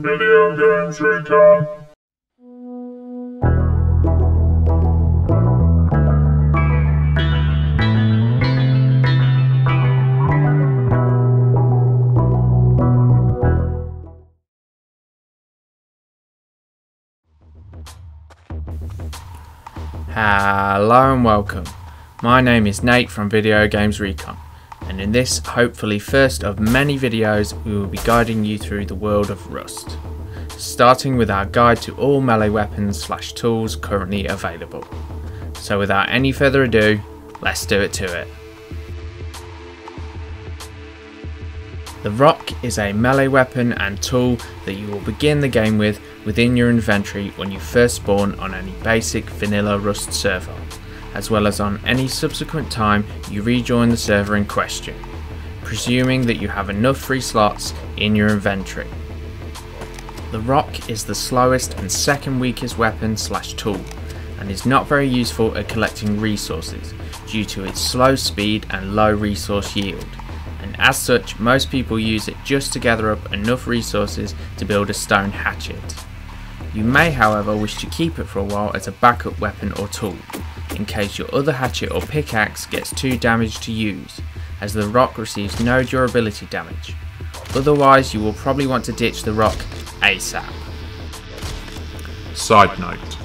Video Games Recon. Hello and welcome. My name is Nate from Video Games Recon, and in this hopefully first of many videos we will be guiding you through the world of Rust, starting with our guide to all melee weapons / tools currently available. So without any further ado, let's do it to it. The rock is a melee weapon and tool that you will begin the game with within your inventory when you first spawn on any basic vanilla Rust server, as well as on any subsequent time you rejoin the server in question, presuming that you have enough free slots in your inventory. The rock is the slowest and second weakest weapon / tool, and is not very useful at collecting resources due to its slow speed and low resource yield. And as such, most people use it just to gather up enough resources to build a stone hatchet. You may however wish to keep it for a while as a backup weapon or tool, in case your other hatchet or pickaxe gets too damaged to use, as the rock receives no durability damage. Otherwise you will probably want to ditch the rock ASAP. Side note.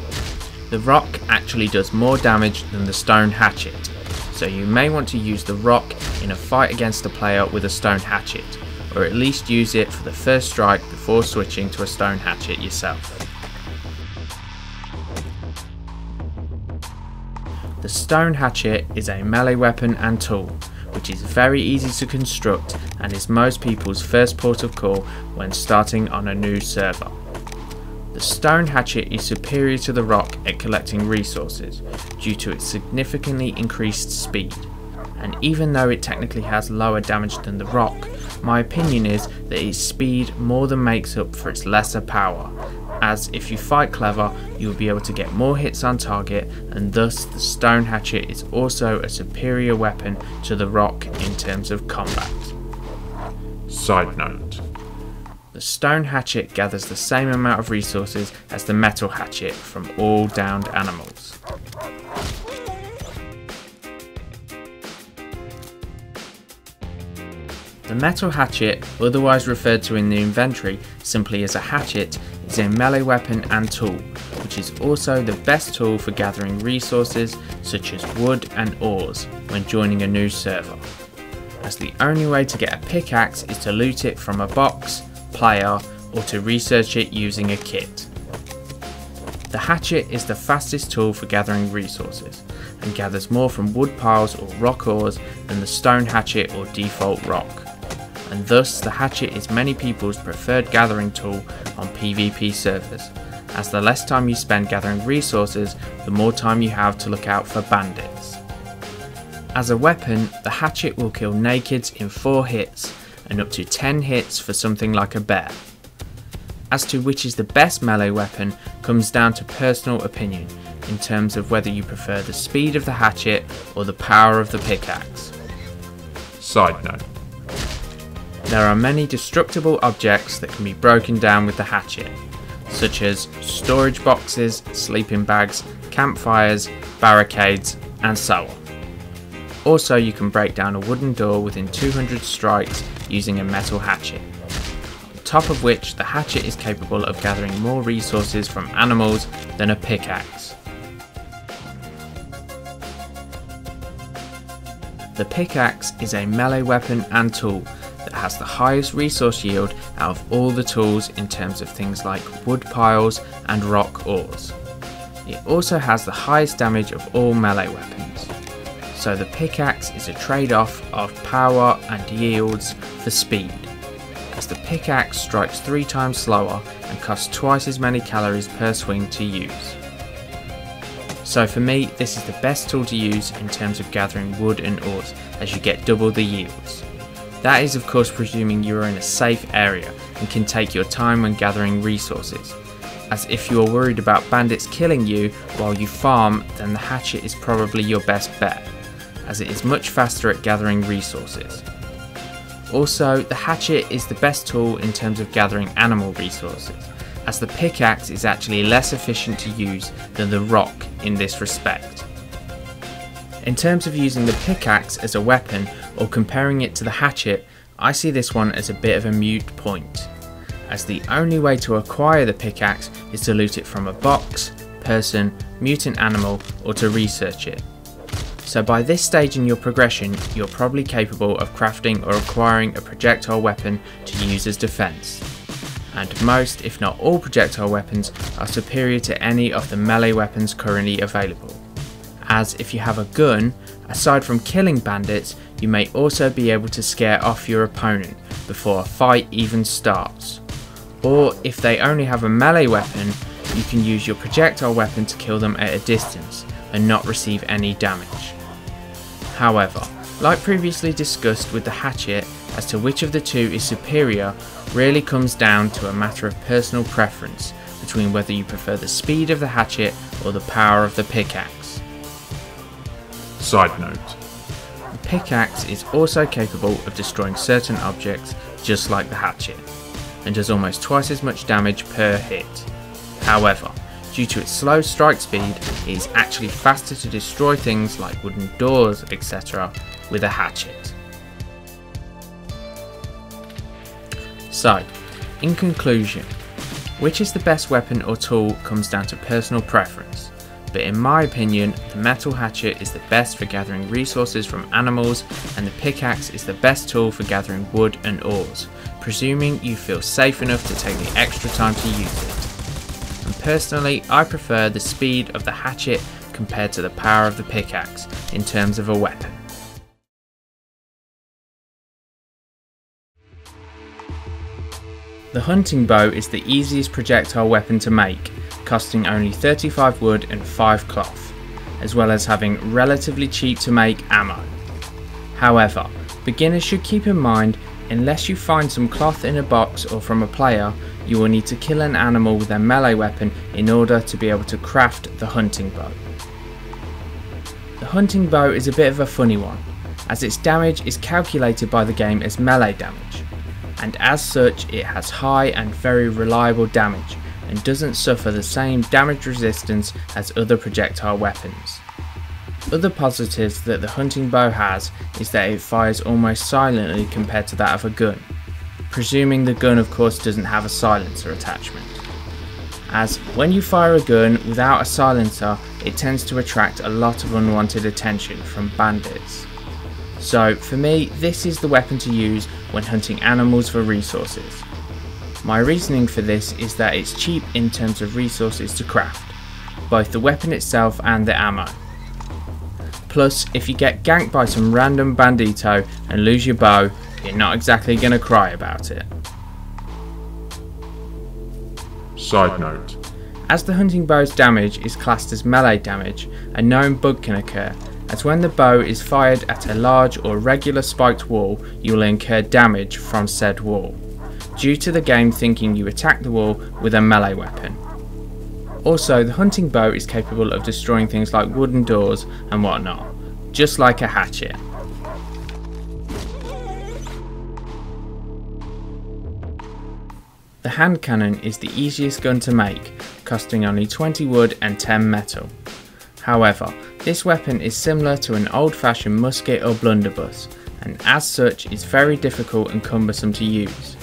The rock actually does more damage than the stone hatchet, so you may want to use the rock in a fight against a player with a stone hatchet, or at least use it for the first strike before switching to a stone hatchet yourself. The stone hatchet is a melee weapon and tool, which is very easy to construct and is most people's first port of call when starting on a new server. The stone hatchet is superior to the rock at collecting resources due to its significantly increased speed, and even though it technically has lower damage than the rock, my opinion is that its speed more than makes up for its lesser power, as if you fight clever you will be able to get more hits on target, and thus the stone hatchet is also a superior weapon to the rock in terms of combat. Side note. The stone hatchet gathers the same amount of resources as the metal hatchet from all downed animals. The metal hatchet, otherwise referred to in the inventory simply as a hatchet, is a melee weapon and tool, which is also the best tool for gathering resources such as wood and ores when joining a new server, as the only way to get a pickaxe is to loot it from a box, player, or to research it using a kit. The hatchet is the fastest tool for gathering resources, and gathers more from wood piles or rock ores than the stone hatchet or default rock, and thus the hatchet is many people's preferred gathering tool on PvP servers, as the less time you spend gathering resources, the more time you have to look out for bandits. As a weapon, the hatchet will kill nakeds in 4 hits, and up to 10 hits for something like a bear. As to which is the best melee weapon comes down to personal opinion in terms of whether you prefer the speed of the hatchet or the power of the pickaxe. Side note. There are many destructible objects that can be broken down with the hatchet, such as storage boxes, sleeping bags, campfires, barricades, and so on. Also, you can break down a wooden door within 200 strikes using a metal hatchet, on top of which the hatchet is capable of gathering more resources from animals than a pickaxe. The pickaxe is a melee weapon and tool that has the highest resource yield out of all the tools in terms of things like wood piles and rock ores. It also has the highest damage of all melee weapons. So the pickaxe is a trade-off of power and yields for speed, as the pickaxe strikes 3 times slower and costs twice as many calories per swing to use. So for me, this is the best tool to use in terms of gathering wood and ores, as you get double the yields. That is of course presuming you are in a safe area and can take your time when gathering resources, as if you are worried about bandits killing you while you farm, then the hatchet is probably your best bet, as it is much faster at gathering resources. Also, the hatchet is the best tool in terms of gathering animal resources, as the pickaxe is actually less efficient to use than the rock in this respect. In terms of using the pickaxe as a weapon or comparing it to the hatchet, I see this one as a bit of a moot point, as the only way to acquire the pickaxe is to loot it from a box, person, mutant animal, or to research it. So by this stage in your progression, you're probably capable of crafting or acquiring a projectile weapon to use as defense. And most, if not all, projectile weapons are superior to any of the melee weapons currently available. As if you have a gun, aside from killing bandits, you may also be able to scare off your opponent before a fight even starts. Or if they only have a melee weapon, you can use your projectile weapon to kill them at a distance and not receive any damage. However, like previously discussed with the hatchet, as to which of the two is superior really comes down to a matter of personal preference between whether you prefer the speed of the hatchet or the power of the pickaxe. Side note. The pickaxe is also capable of destroying certain objects just like the hatchet, and does almost twice as much damage per hit. However, due to its slow strike speed, it is actually faster to destroy things like wooden doors, etc. with a hatchet. So, in conclusion, which is the best weapon or tool comes down to personal preference, but in my opinion, the metal hatchet is the best for gathering resources from animals, and the pickaxe is the best tool for gathering wood and ores, presuming you feel safe enough to take the extra time to use it. And personally, I prefer the speed of the hatchet compared to the power of the pickaxe in terms of a weapon. The hunting bow is the easiest projectile weapon to make, costing only 35 wood and 5 cloth, as well as having relatively cheap to make ammo. However, beginners should keep in mind, unless you find some cloth in a box or from a player, you will need to kill an animal with a melee weapon in order to be able to craft the hunting bow. The hunting bow is a bit of a funny one, as its damage is calculated by the game as melee damage, and as such it has high and very reliable damage and doesn't suffer the same damage resistance as other projectile weapons. Other positives that the hunting bow has is that it fires almost silently compared to that of a gun, presuming the gun of course doesn't have a silencer attachment, as when you fire a gun without a silencer it tends to attract a lot of unwanted attention from bandits. So for me, this is the weapon to use when hunting animals for resources. My reasoning for this is that it's cheap in terms of resources to craft, both the weapon itself and the ammo. Plus, if you get ganked by some random bandito and lose your bow, you're not exactly going to cry about it. Side note. As the hunting bow's damage is classed as melee damage, a known bug can occur, as when the bow is fired at a large or regular spiked wall, you will incur damage from said wall, due to the game thinking you attack the wall with a melee weapon. Also, the hunting bow is capable of destroying things like wooden doors and whatnot, just like a hatchet. The hand cannon is the easiest gun to make, costing only 20 wood and 10 metal. However, this weapon is similar to an old-fashioned musket or blunderbuss, and as such is very difficult and cumbersome to use.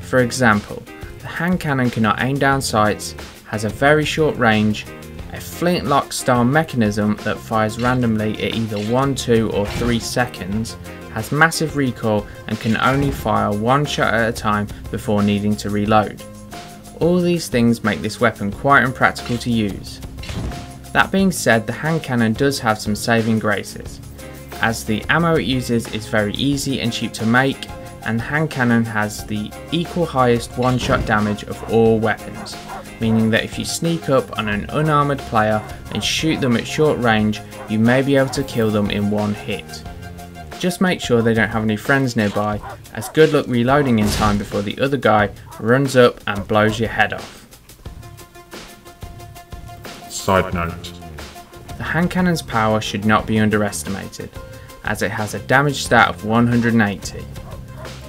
For example, the hand cannon cannot aim down sights, has a very short range, a flintlock style mechanism that fires randomly at either 1, 2 or 3 seconds, has massive recoil and can only fire one shot at a time before needing to reload. All these things make this weapon quite impractical to use. That being said, the hand cannon does have some saving graces, as the ammo it uses is very easy and cheap to make, and the hand cannon has the equal highest one-shot damage of all weapons, meaning that if you sneak up on an unarmoured player and shoot them at short range, you may be able to kill them in one hit. Just make sure they don't have any friends nearby, as good luck reloading in time before the other guy runs up and blows your head off. Side note. The hand cannon's power should not be underestimated, as it has a damage stat of 180.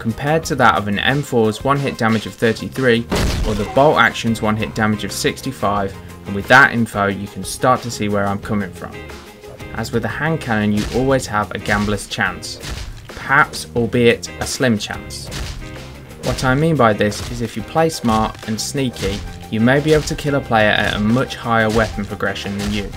compared to that of an M4's one-hit damage of 33 or the bolt action's one-hit damage of 65, and with that info you can start to see where I'm coming from. As with a hand cannon, you always have a gambler's chance, perhaps albeit a slim chance. What I mean by this is if you play smart and sneaky, you may be able to kill a player at a much higher weapon progression than you,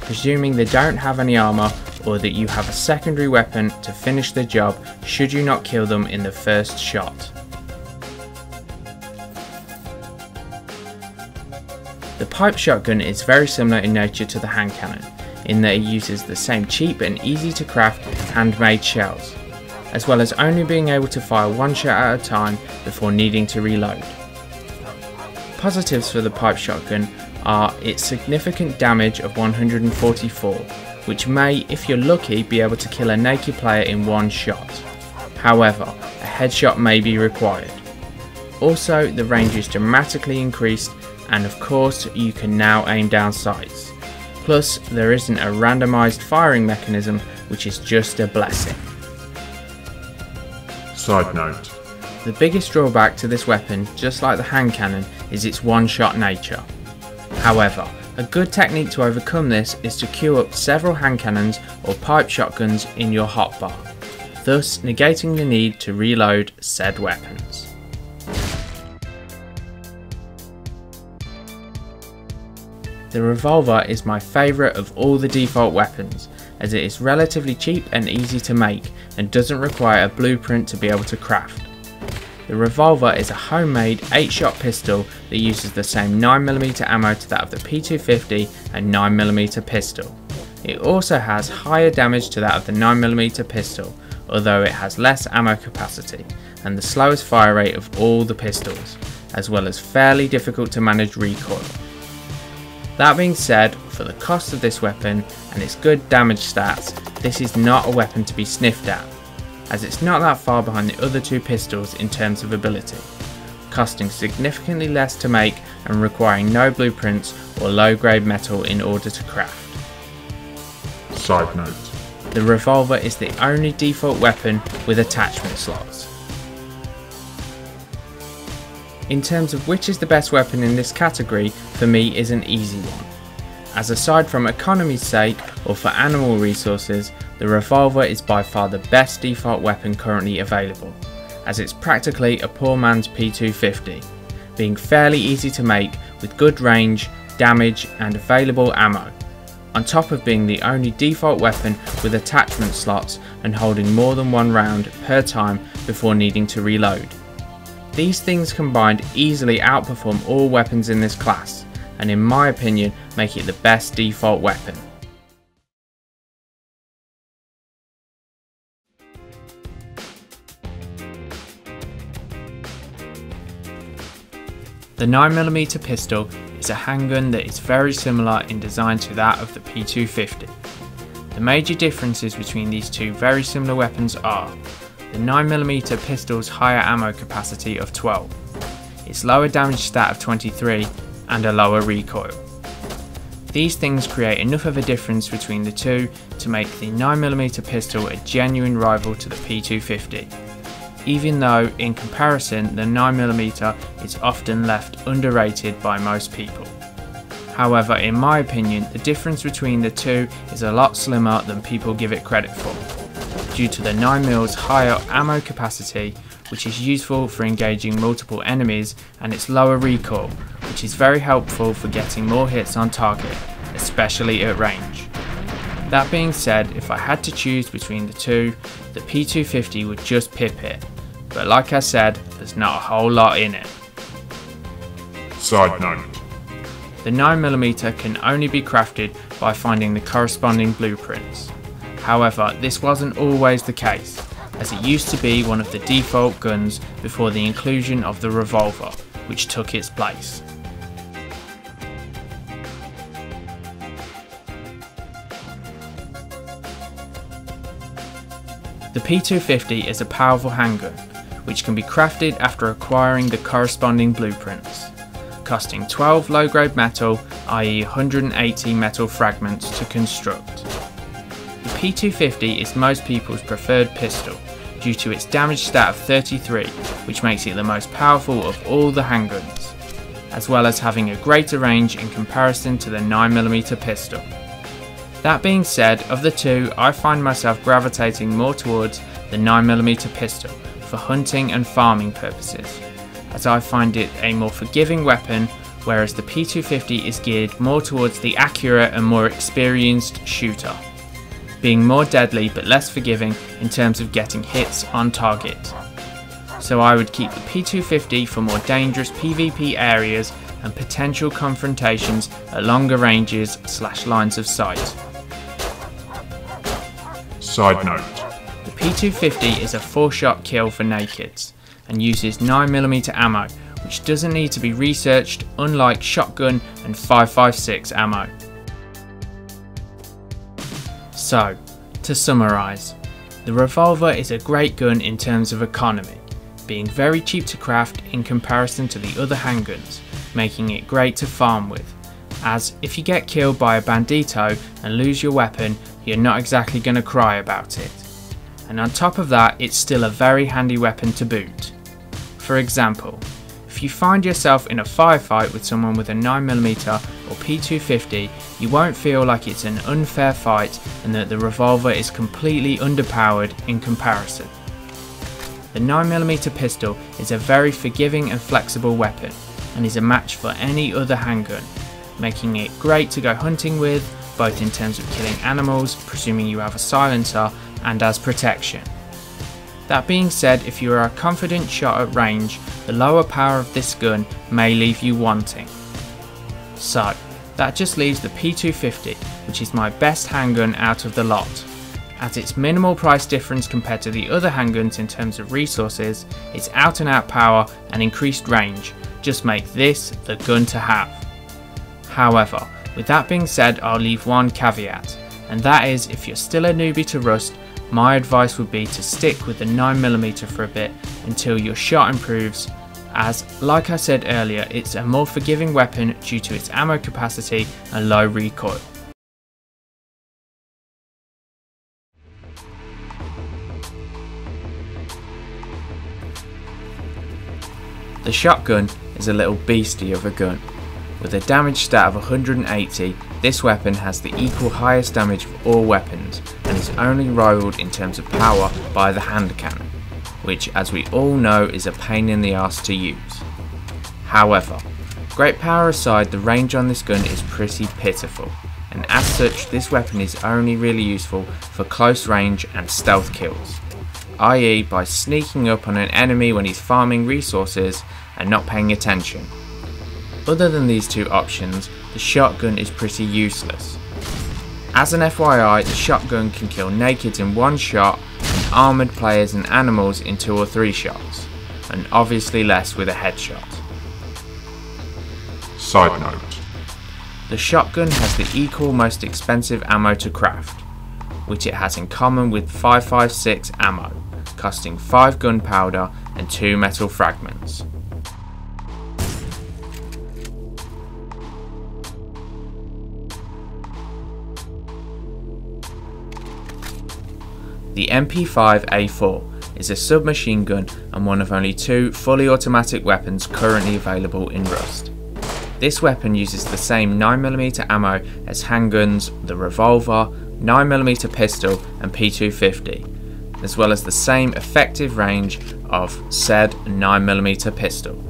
presuming they don't have any armour or that you have a secondary weapon to finish the job should you not kill them in the first shot. The pipe shotgun is very similar in nature to the hand cannon, in that it uses the same cheap and easy to craft handmade shells, as well as only being able to fire one shot at a time before needing to reload. Positives for the pipe shotgun are its significant damage of 144, which may, if you're lucky, be able to kill a naked player in one shot. However, a headshot may be required. Also, the range is dramatically increased, and of course you can now aim down sights. Plus, there isn't a randomised firing mechanism, which is just a blessing. Side note. The biggest drawback to this weapon, just like the hand cannon, is its one-shot nature. However, a good technique to overcome this is to queue up several hand cannons or pipe shotguns in your hotbar, thus negating the need to reload said weapons. The revolver is my favourite of all the default weapons, as it is relatively cheap and easy to make and doesn't require a blueprint to be able to craft. The revolver is a homemade 8-shot pistol that uses the same 9mm ammo to that of the P250 and 9mm pistol. It also has higher damage to that of the 9mm pistol, although it has less ammo capacity and the slowest fire rate of all the pistols, as well as fairly difficult to manage recoil. That being said, for the cost of this weapon and its good damage stats, this is not a weapon to be sniffed at, as it's not that far behind the other two pistols in terms of ability, costing significantly less to make and requiring no blueprints or low grade metal in order to craft. Side note. The revolver is the only default weapon with attachment slots. In terms of which is the best weapon in this category, for me is an easy one, as aside from economy's sake or for animal resources, the revolver is by far the best default weapon currently available, as it's practically a poor man's P250, being fairly easy to make with good range, damage and available ammo, on top of being the only default weapon with attachment slots and holding more than one round per time before needing to reload. These things combined easily outperform all weapons in this class, and in my opinion make it the best default weapon. The 9mm pistol is a handgun that is very similar in design to that of the P250. The major differences between these two very similar weapons are the 9mm pistol's higher ammo capacity of 12, its lower damage stat of 23 and a lower recoil. These things create enough of a difference between the two to make the 9mm pistol a genuine rival to the P250. Even though, in comparison, the 9mm is often left underrated by most people. However, in my opinion, the difference between the two is a lot slimmer than people give it credit for, due to the 9mm's higher ammo capacity, which is useful for engaging multiple enemies, and its lower recoil, which is very helpful for getting more hits on target, especially at range. That being said, if I had to choose between the two, the P250 would just pip it. But like I said, there's not a whole lot in it. Side note. The 9mm can only be crafted by finding the corresponding blueprints. However, this wasn't always the case, as it used to be one of the default guns before the inclusion of the revolver, which took its place. The P250 is a powerful handgun, which can be crafted after acquiring the corresponding blueprints, costing 12 low-grade metal, i.e. 180 metal fragments to construct. The P250 is most people's preferred pistol, due to its damage stat of 33, which makes it the most powerful of all the handguns, as well as having a greater range in comparison to the 9mm pistol. That being said, of the two, I find myself gravitating more towards the 9mm pistol for hunting and farming purposes, as I find it a more forgiving weapon, whereas the P250 is geared more towards the accurate and more experienced shooter, being more deadly but less forgiving in terms of getting hits on target. So I would keep the P250 for more dangerous PvP areas and potential confrontations at longer ranges / lines of sight. Side note. The P250 is a 4-shot kill for nakeds and uses 9mm ammo, which doesn't need to be researched, unlike shotgun and 5.56 ammo. So, to summarise, the Revolver is a great gun in terms of economy, being very cheap to craft in comparison to the other handguns, making it great to farm with, as if you get killed by a bandito and lose your weapon, you're not exactly going to cry about it. And on top of that, it's still a very handy weapon to boot. For example, if you find yourself in a firefight with someone with a 9mm or P250, you won't feel like it's an unfair fight and that the Revolver is completely underpowered in comparison. The 9mm pistol is a very forgiving and flexible weapon and is a match for any other handgun, making it great to go hunting with, both in terms of killing animals, presuming you have a silencer, and as protection. That being said, if you are a confident shot at range, the lower power of this gun may leave you wanting. So, that just leaves the P250, which is my best handgun out of the lot. At its minimal price difference compared to the other handguns in terms of resources, its out and out power and increased range just make this the gun to have. However, with that being said, I'll leave one caveat, and that is if you're still a newbie to Rust, my advice would be to stick with the 9mm for a bit until your shot improves, as like I said earlier, it's a more forgiving weapon due to its ammo capacity and low recoil. The shotgun is a little beastie of a gun. With a damage stat of 180, this weapon has the equal highest damage of all weapons and is only rivaled in terms of power by the hand cannon, which as we all know is a pain in the arse to use. However, great power aside, the range on this gun is pretty pitiful, and as such this weapon is only really useful for close range and stealth kills, i.e. by sneaking up on an enemy when he's farming resources and not paying attention. Other than these two options, the shotgun is pretty useless. As an FYI, the shotgun can kill nakeds in one shot and armoured players and animals in 2 or 3 shots, and obviously less with a headshot. Side note. The shotgun has the equal most expensive ammo to craft, which it has in common with 5.56 ammo, costing 5 gunpowder and 2 metal fragments. The MP5A4 is a submachine gun and one of only 2 fully automatic weapons currently available in Rust. This weapon uses the same 9mm ammo as handguns, the Revolver, 9mm pistol and P250, as well as the same effective range of said 9mm pistol.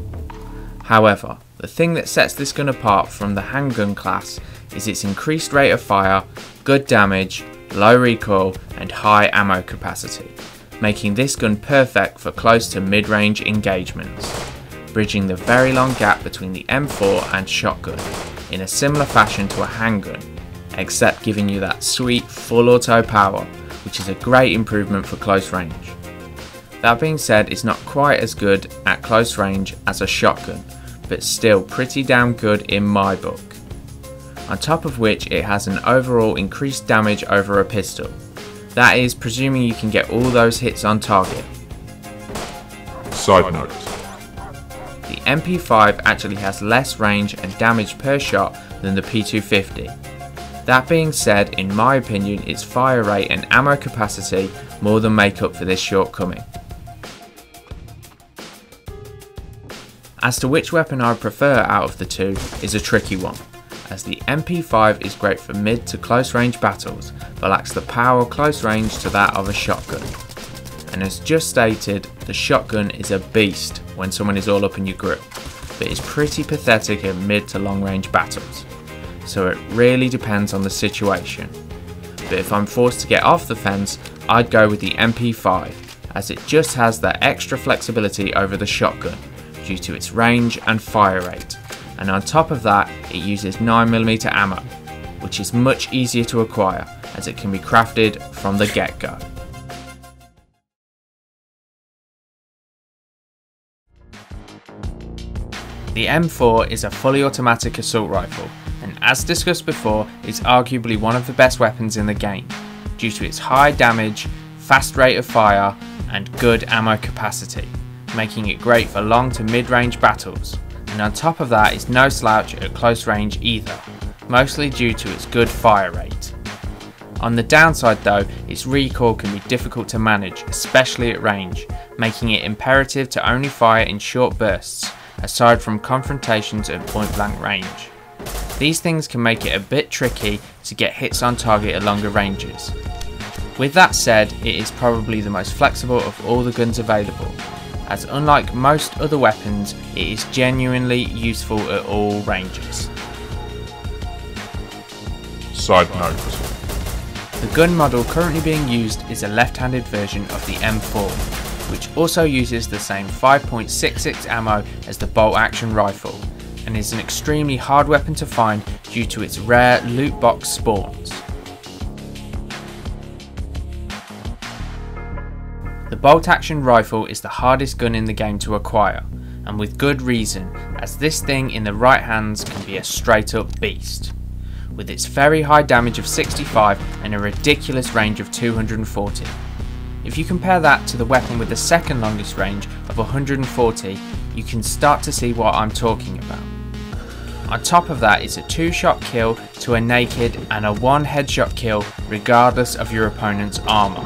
However, the thing that sets this gun apart from the handgun class is its increased rate of fire, good damage, low recoil and high ammo capacity, making this gun perfect for close to mid-range engagements, bridging the very long gap between the M4 and shotgun in a similar fashion to a handgun, except giving you that sweet full auto power, which is a great improvement for close range. That being said, it's not quite as good at close range as a shotgun, but still pretty damn good in my book. On top of which it has an overall increased damage over a pistol, that is presuming you can get all those hits on target. Side note. The MP5 actually has less range and damage per shot than the P250. That being said, in my opinion, its fire rate and ammo capacity more than make up for this shortcoming. As to which weapon I prefer out of the two is a tricky one, as the MP5 is great for mid to close range battles, but lacks the power close range to that of a shotgun. And as just stated, the shotgun is a beast when someone is all up in your grip, but is pretty pathetic in mid to long range battles. So it really depends on the situation. But if I'm forced to get off the fence, I'd go with the MP5, as it just has that extra flexibility over the shotgun due to its range and fire rate, and on top of that it uses 9mm ammo, which is much easier to acquire as it can be crafted from the get-go. The M4 is a fully automatic assault rifle, and as discussed before, is arguably one of the best weapons in the game due to its high damage, fast rate of fire and good ammo capacity, making it great for long to mid-range battles, and on top of that is no slouch at close range either, mostly due to its good fire rate. On the downside though, its recoil can be difficult to manage, especially at range, making it imperative to only fire in short bursts, aside from confrontations at point blank range. These things can make it a bit tricky to get hits on target at longer ranges. With that said, it is probably the most flexible of all the guns available, as unlike most other weapons, it is genuinely useful at all ranges. Side note. The gun model currently being used is a left-handed version of the M4, which also uses the same 5.66 ammo as the bolt-action rifle, and is an extremely hard weapon to find due to its rare loot box spawns. The bolt-action rifle is the hardest gun in the game to acquire, and with good reason, as this thing in the right hands can be a straight up beast. With its very high damage of 65 and a ridiculous range of 240. If you compare that to the weapon with the second longest range of 140, you can start to see what I'm talking about. On top of that is a 2-shot kill to a naked and a 1 headshot kill regardless of your opponent's armour.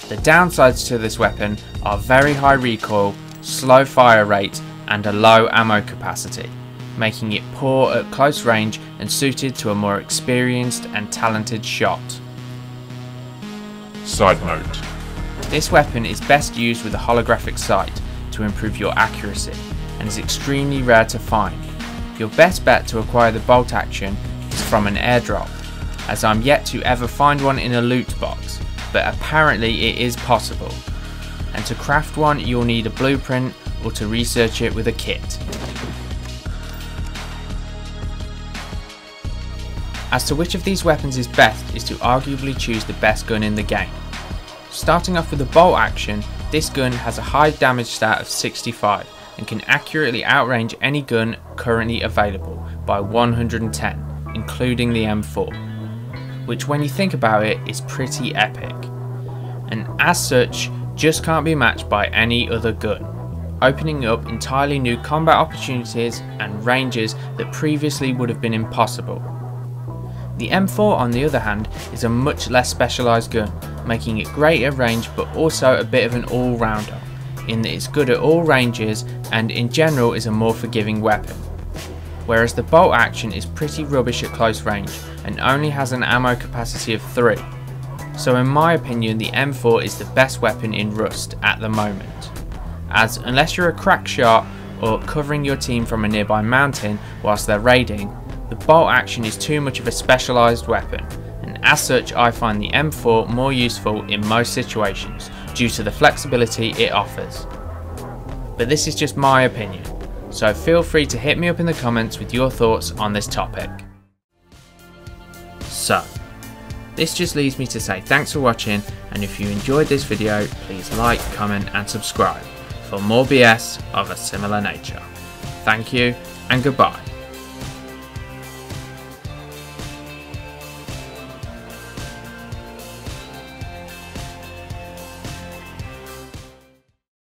The downsides to this weapon are very high recoil, slow fire rate and a low ammo capacity, making it poor at close range and suited to a more experienced and talented shot. Side note. This weapon is best used with a holographic sight to improve your accuracy and is extremely rare to find. Your best bet to acquire the bolt action is from an airdrop, as I'm yet to ever find one in a loot box, but apparently it is possible. And to craft one you'll need a blueprint or to research it with a kit. As to which of these weapons is best is to arguably choose the best gun in the game. Starting off with the bolt action, this gun has a high damage stat of 65 and can accurately outrange any gun currently available by 110, including the M4, which when you think about it is pretty epic, and as such just can't be matched by any other gun, opening up entirely new combat opportunities and ranges that previously would have been impossible. The M4 on the other hand is a much less specialised gun, making it great at range but also a bit of an all-rounder, in that it's good at all ranges and in general is a more forgiving weapon. Whereas the bolt action is pretty rubbish at close range and only has an ammo capacity of 3. So in my opinion the M4 is the best weapon in Rust at the moment, as unless you're a crack shot or covering your team from a nearby mountain whilst they're raiding, the bolt action is too much of a specialised weapon, and as such I find the M4 more useful in most situations due to the flexibility it offers. But this is just my opinion, so feel free to hit me up in the comments with your thoughts on this topic. So, this just leaves me to say thanks for watching, and if you enjoyed this video please like, comment and subscribe for more BS of a similar nature. Thank you and goodbye.